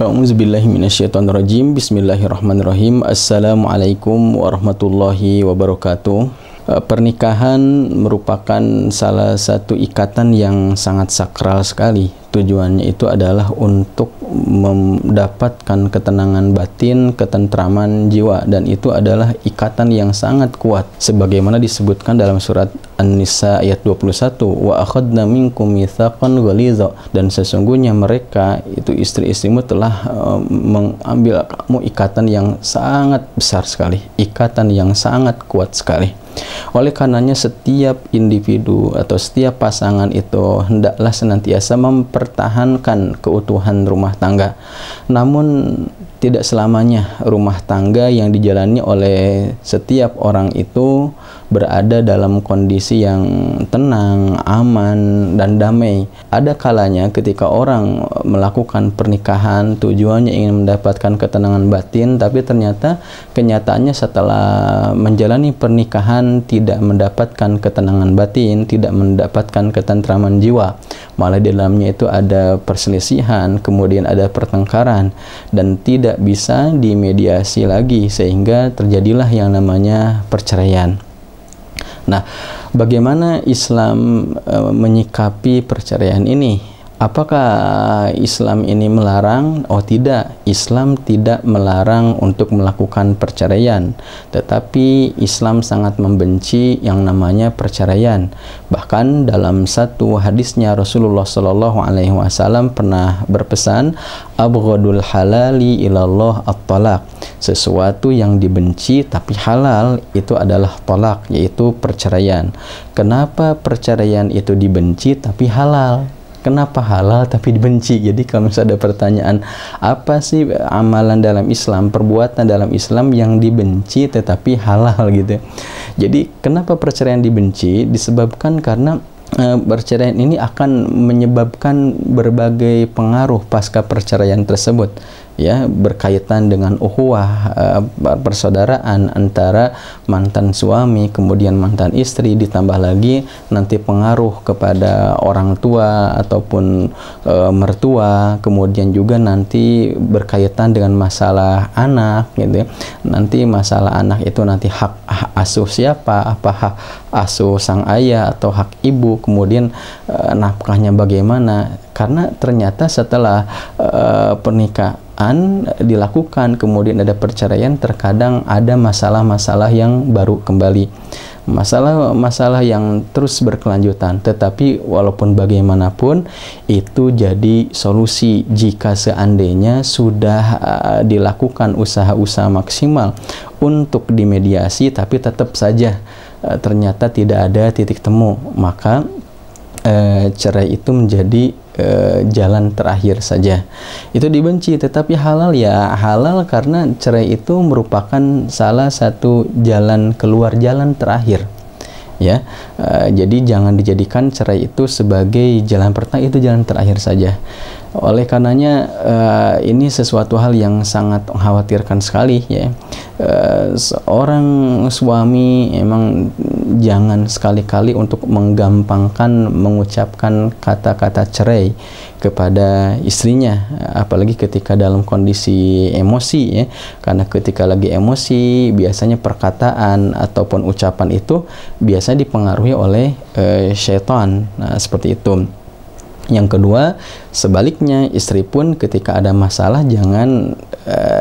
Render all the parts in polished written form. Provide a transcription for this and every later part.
A'udzubillahi minasyaitonirrajim. Bismillahirrahmanirrahim. Assalamualaikum warahmatullahi wabarakatuh. Pernikahan merupakan salah satu ikatan yang sangat sakral sekali. Tujuannya itu adalah untuk mendapatkan ketenangan batin, ketentraman jiwa, dan itu adalah ikatan yang sangat kuat sebagaimana disebutkan dalam surat An-Nisa ayat 21, wa akhadna minkum mitsaqan ghalidha, dan sesungguhnya mereka itu istri-istrimu telah mengambil kamu ikatan yang sangat besar sekali, ikatan yang sangat kuat sekali. Oleh karenanya setiap individu atau setiap pasangan itu hendaklah senantiasa mempertahankan keutuhan rumah tangga. Namun tidak selamanya rumah tangga yang dijalani oleh setiap orang itu berada dalam kondisi yang tenang, aman, dan damai. Ada kalanya ketika orang melakukan pernikahan tujuannya ingin mendapatkan ketenangan batin, tapi ternyata kenyataannya setelah menjalani pernikahan tidak mendapatkan ketenangan batin, tidak mendapatkan ketentraman jiwa. Malah di dalamnya itu ada perselisihan, kemudian ada pertengkaran, dan tidak bisa dimediasi lagi sehingga terjadilah yang namanya perceraian. Nah, bagaimana Islam menyikapi perceraian ini? Apakah Islam ini melarang? Oh tidak, Islam tidak melarang untuk melakukan perceraian, tetapi Islam sangat membenci yang namanya perceraian. Bahkan dalam satu hadisnya Rasulullah Shallallahu Alaihi Wasallam pernah berpesan, abghadul halali ilallah at-talaq, sesuatu yang dibenci tapi halal itu adalah tolak, yaitu perceraian. Kenapa perceraian itu dibenci tapi halal? Kenapa halal tapi dibenci? Jadi kalau misalnya ada pertanyaan, apa sih amalan dalam Islam, perbuatan dalam Islam yang dibenci tetapi halal gitu? Jadi kenapa perceraian dibenci? Disebabkan karena perceraian ini akan menyebabkan berbagai pengaruh pasca perceraian tersebut, ya, berkaitan dengan ukhuwah, persaudaraan antara mantan suami kemudian mantan istri, ditambah lagi nanti pengaruh kepada orang tua ataupun mertua, kemudian juga nanti berkaitan dengan masalah anak gitu ya. Nanti masalah anak itu nanti hak asuh siapa, apa hak asuh sang ayah atau hak ibu, kemudian nafkahnya bagaimana, karena ternyata setelah pernikahan dilakukan kemudian ada perceraian, terkadang ada masalah-masalah yang baru kembali, masalah-masalah yang terus berkelanjutan. Tetapi walaupun bagaimanapun itu jadi solusi jika seandainya sudah dilakukan usaha-usaha maksimal untuk dimediasi, tapi tetap saja ternyata tidak ada titik temu, maka cerai itu menjadi jalan terakhir saja. Itu dibenci, tetapi halal ya halal karena cerai itu merupakan salah satu jalan keluar, jalan terakhir, ya. Jadi jangan dijadikan cerai itu sebagai jalan pertama, itu jalan terakhir saja. Oleh karenanya ini sesuatu hal yang sangat mengkhawatirkan sekali, ya. Seorang suami emang jangan sekali-kali untuk menggampangkan mengucapkan kata-kata cerai kepada istrinya, apalagi ketika dalam kondisi emosi, ya. Karena ketika lagi emosi biasanya perkataan ataupun ucapan itu biasanya dipengaruhi oleh syaitan. Nah, seperti itu. Yang kedua, sebaliknya, istri pun ketika ada masalah jangan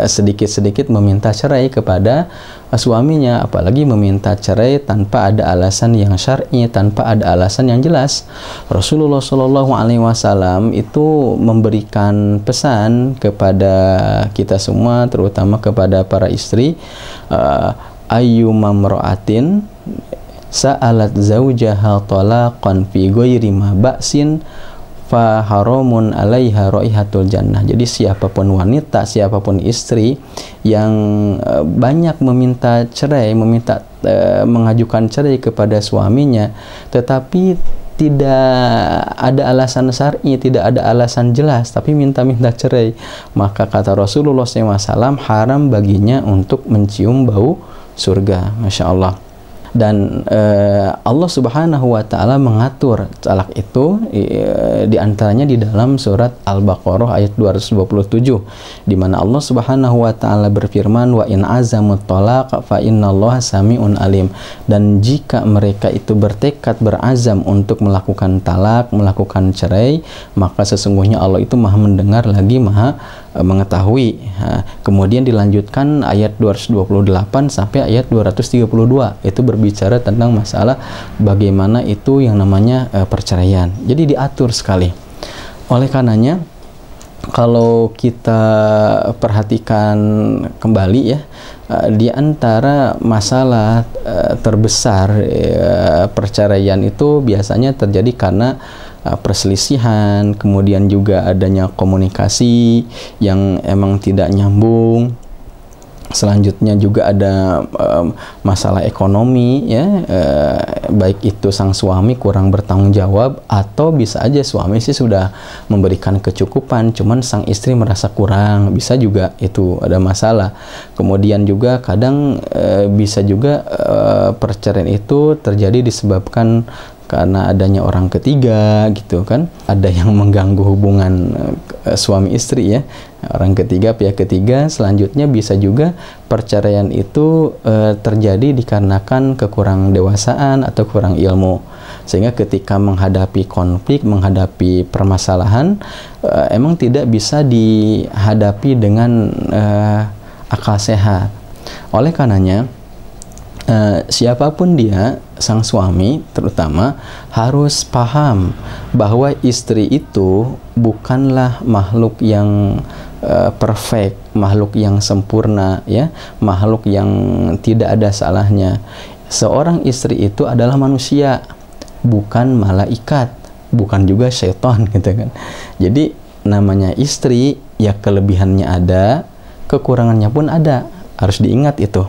sedikit-sedikit meminta cerai kepada suaminya, apalagi meminta cerai tanpa ada alasan yang syar'i, tanpa ada alasan yang jelas. Rasulullah Shallallahu Alaihi Wasallam itu memberikan pesan kepada kita semua, terutama kepada para istri, ayyuma mra'atin sa'alat zawjaha talaqan fi ghairi ma ba'sin fa haramun alaiha raihatul jannah. Jadi siapapun wanita, siapapun istri yang banyak meminta cerai, mengajukan cerai kepada suaminya, tetapi tidak ada alasan syar'i, tidak ada alasan jelas, tapi minta-minta cerai, maka kata Rasulullah SAW, haram baginya untuk mencium bau surga. Masya Allah. Dan Allah Subhanahu wa taala mengatur talak itu di antaranya di dalam surat Al-Baqarah ayat 227, di mana Allah Subhanahu wa taala berfirman, wa in azamut talaq fa innallaha samiun alim. Dan jika mereka itu bertekad berazam untuk melakukan talak, melakukan cerai, maka sesungguhnya Allah itu Maha mendengar lagi Maha mengetahui. Kemudian dilanjutkan ayat 228 sampai ayat 232, itu berbicara tentang masalah bagaimana itu yang namanya perceraian. Jadi diatur sekali. Oleh karenanya kalau kita perhatikan kembali ya, di antara masalah terbesar perceraian itu biasanya terjadi karena perselisihan, kemudian juga adanya komunikasi yang emang tidak nyambung. Selanjutnya juga ada masalah ekonomi ya, baik itu sang suami kurang bertanggung jawab, atau bisa aja suami sih sudah memberikan kecukupan cuman sang istri merasa kurang, bisa juga itu ada masalah. Kemudian juga kadang bisa juga perceraian itu terjadi disebabkan karena adanya orang ketiga gitu kan, ada yang mengganggu hubungan suami istri ya, orang ketiga, pihak ketiga. Selanjutnya bisa juga perceraian itu terjadi dikarenakan kekurang dewasaan atau kurang ilmu, sehingga ketika menghadapi konflik, menghadapi permasalahan, emang tidak bisa dihadapi dengan akal sehat. Oleh karenanya siapapun dia, sang suami terutama, harus paham bahwa istri itu bukanlah makhluk yang perfect, makhluk yang sempurna ya, makhluk yang tidak ada salahnya. Seorang istri itu adalah manusia, bukan malaikat, bukan juga syaitan gitu kan. Jadi namanya istri ya, kelebihannya ada, kekurangannya pun ada, harus diingat itu.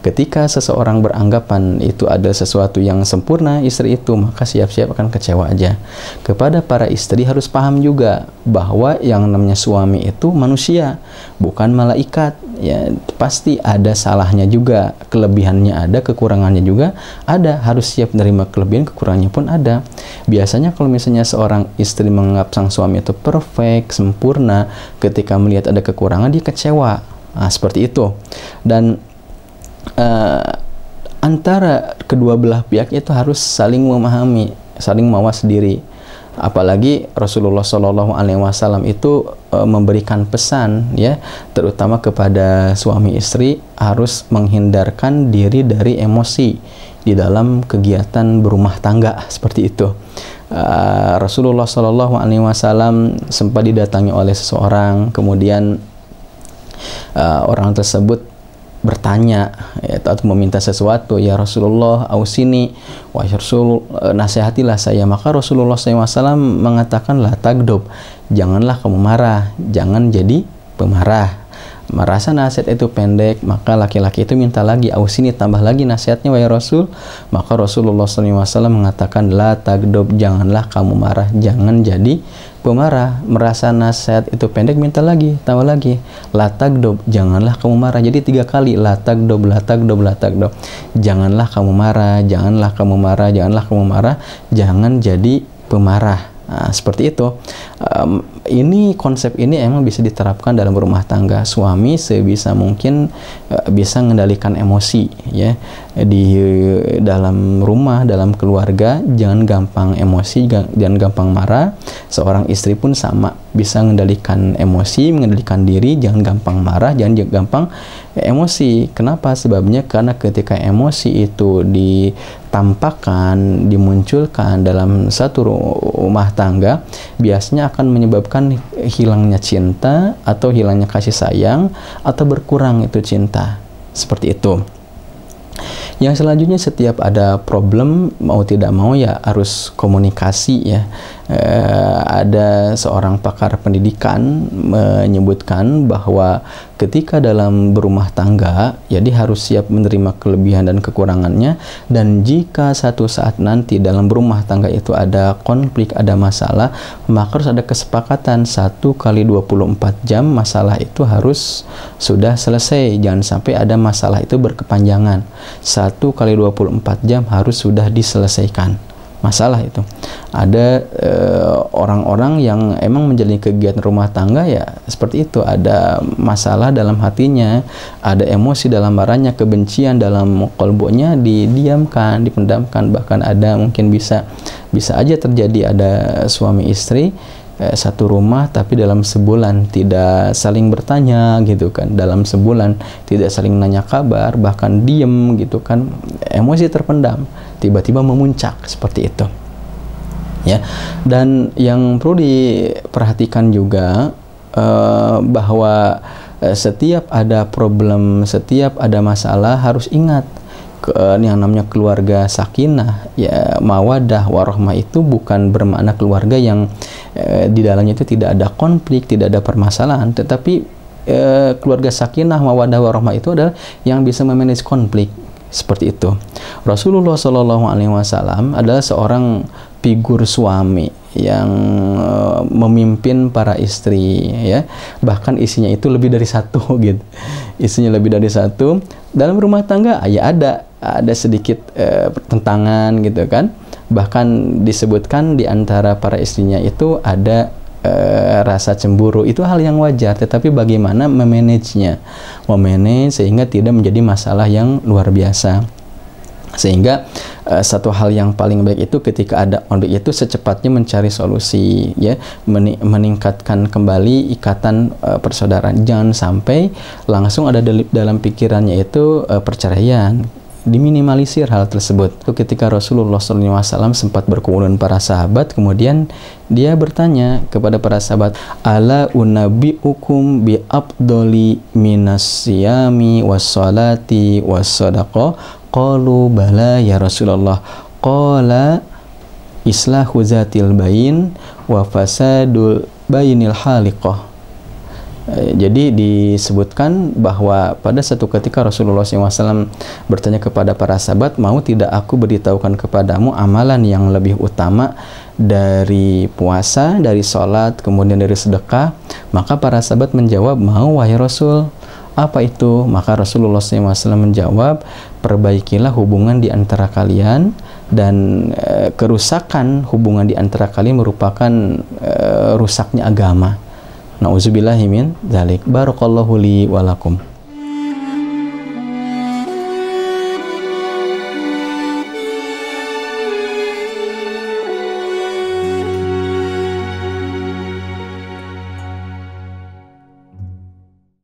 Ketika seseorang beranggapan itu ada sesuatu yang sempurna istri itu, maka siap-siap akan kecewa aja. Kepada para istri harus paham juga bahwa yang namanya suami itu manusia, bukan malaikat ya, pasti ada salahnya juga, kelebihannya ada, kekurangannya juga ada, harus siap menerima kelebihan, kekurangannya pun ada. Biasanya kalau misalnya seorang istri menganggap sang suami itu perfect, sempurna, ketika melihat ada kekurangan dia kecewa. Nah, seperti itu. Dan antara kedua belah pihak itu harus saling memahami, saling mawas diri. Apalagi Rasulullah SAW itu memberikan pesan ya, terutama kepada suami istri, harus menghindarkan diri dari emosi di dalam kegiatan berumah tangga seperti itu. Rasulullah SAW sempat didatangi oleh seseorang, kemudian orang tersebut bertanya ya, atau meminta sesuatu, ya Rasulullah ausini, wahai Rasul nasihatilah saya. Maka Rasulullah SAW mengatakan, la tagdob, janganlah kamu marah, jangan jadi pemarah. Merasa nasihat itu pendek, maka laki-laki itu minta lagi, ausini, tambah lagi nasihatnya wahai Rasul. Maka Rasulullah SAW mengatakan, la tagdob, janganlah kamu marah, jangan jadi pemarah. Merasa nasihat itu pendek, minta lagi, tambah lagi, la tagdob, janganlah kamu marah. Jadi 3 kali, la tagdob, la tagdob, la tagdob, janganlah kamu marah, janganlah kamu marah, janganlah kamu marah, jangan jadi pemarah. Nah, seperti itu. Ini konsep ini emang bisa diterapkan dalam rumah tangga. Suami sebisa mungkin bisa mengendalikan emosi ya, di dalam rumah, dalam keluarga, jangan gampang emosi, jangan gampang marah. Seorang istri pun sama, bisa mengendalikan emosi, mengendalikan diri, jangan gampang marah, jangan gampang emosi. Kenapa? Sebabnya karena ketika emosi itu ditampakkan, dimunculkan dalam satu rumah tangga, biasanya akan menyebabkan hilangnya cinta atau hilangnya kasih sayang atau berkurang itu cinta. Seperti itu. Yang selanjutnya, setiap ada problem mau tidak mau ya harus komunikasi ya. Ada seorang pakar pendidikan menyebutkan bahwa ketika dalam berumah tangga, jadi harus siap menerima kelebihan dan kekurangannya. Dan jika satu saat nanti dalam berumah tangga itu ada konflik, ada masalah, maka harus ada kesepakatan 1 kali 24 jam masalah itu harus sudah selesai. Jangan sampai ada masalah itu berkepanjangan. 1 kali 24 jam harus sudah diselesaikan masalah itu. Ada orang-orang yang emang menjalani kegiatan rumah tangga ya seperti itu, ada masalah dalam hatinya, ada emosi dalam marahnya, kebencian dalam kolbunya, didiamkan, dipendamkan. Bahkan ada mungkin bisa aja terjadi ada suami istri satu rumah tapi dalam sebulan tidak saling bertanya gitu kan, dalam sebulan tidak saling nanya kabar, bahkan diem gitu kan, emosi terpendam tiba-tiba memuncak seperti itu ya. Dan yang perlu diperhatikan juga bahwa setiap ada problem, setiap ada masalah harus ingat yang namanya keluarga sakinah ya, mawadah warahmah itu bukan bermakna keluarga yang di dalamnya itu tidak ada konflik, tidak ada permasalahan, tetapi keluarga sakinah mawadah warahmah itu adalah yang bisa memanage konflik seperti itu. Rasulullah SAW adalah seorang figur suami yang memimpin para istri ya, bahkan isinya itu lebih dari satu gitu, isinya lebih dari satu. Dalam rumah tangga ya ada sedikit pertentangan gitu kan, bahkan disebutkan di antara para istrinya itu ada rasa cemburu. Itu hal yang wajar, tetapi bagaimana memanagenya, memanage sehingga tidak menjadi masalah yang luar biasa. Sehingga satu hal yang paling baik itu ketika ada konflik itu secepatnya mencari solusi ya, meningkatkan kembali ikatan persaudaraan. Jangan sampai langsung ada dalam pikirannya itu perceraian. Diminimalisir hal tersebut. Ketika Rasulullah SAW sempat berkumpul dengan para sahabat, kemudian dia bertanya kepada para sahabat, ala unabbiukum bi afdoli minas siyami wassalati wassadaqah. Qalu bala ya Rasulullah. Qala islahu zatil bain wa fasadul bainil haliqah. Jadi disebutkan bahwa pada satu ketika Rasulullah SAW bertanya kepada para sahabat, mau tidak aku beritahukan kepadamu amalan yang lebih utama dari puasa, dari sholat, kemudian dari sedekah? Maka para sahabat menjawab, mau wahai Rasul. Apa itu? Maka Rasulullah SAW menjawab, perbaikilah hubungan di antara kalian, dan kerusakan hubungan di antara kalian merupakan rusaknya agama. Nauzubillahi min dzalik. Barakallahu li wa lakum.